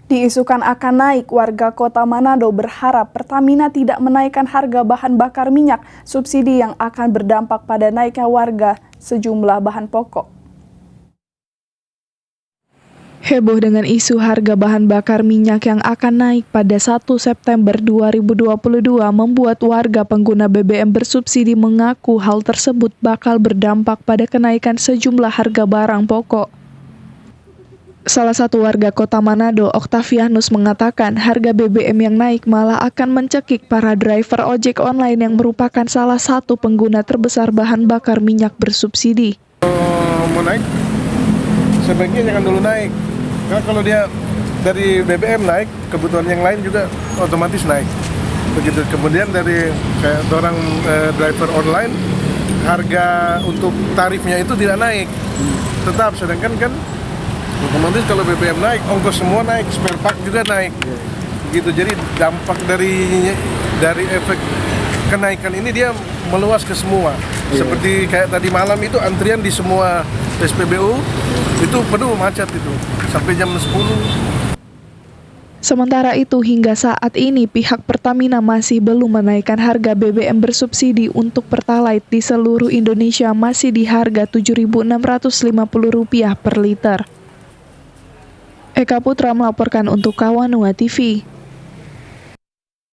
Diisukan akan naik, warga Kota Manado berharap Pertamina tidak menaikkan harga bahan bakar minyak subsidi yang akan berdampak pada naiknya warga sejumlah bahan pokok. Heboh dengan isu harga bahan bakar minyak yang akan naik pada 1 September 2022 membuat warga pengguna BBM bersubsidi mengaku hal tersebut bakal berdampak pada kenaikan sejumlah harga barang pokok. Salah satu warga Kota Manado, Octavianus, mengatakan harga BBM yang naik malah akan mencekik para driver ojek online yang merupakan salah satu pengguna terbesar bahan bakar minyak bersubsidi. Mau naik, sebaiknya jangan dulu naik. Karena kalau dia dari BBM naik, kebutuhan yang lain juga otomatis naik. Begitu. Kemudian dari kayak orang driver online, harga untuk tarifnya itu tidak naik. Tetap, sedangkan kan otomatis kalau BBM naik, ongkos semua naik, spare part juga naik. Gitu. Jadi dampak dari efek kenaikan ini dia meluas ke semua. Seperti kayak tadi malam itu antrian di semua SPBU itu penuh macet itu sampai jam 10. Sementara itu hingga saat ini pihak Pertamina masih belum menaikkan harga BBM bersubsidi untuk Pertalite di seluruh Indonesia masih di harga Rp7.650 per liter. Eka Putra melaporkan untuk Kawanua TV.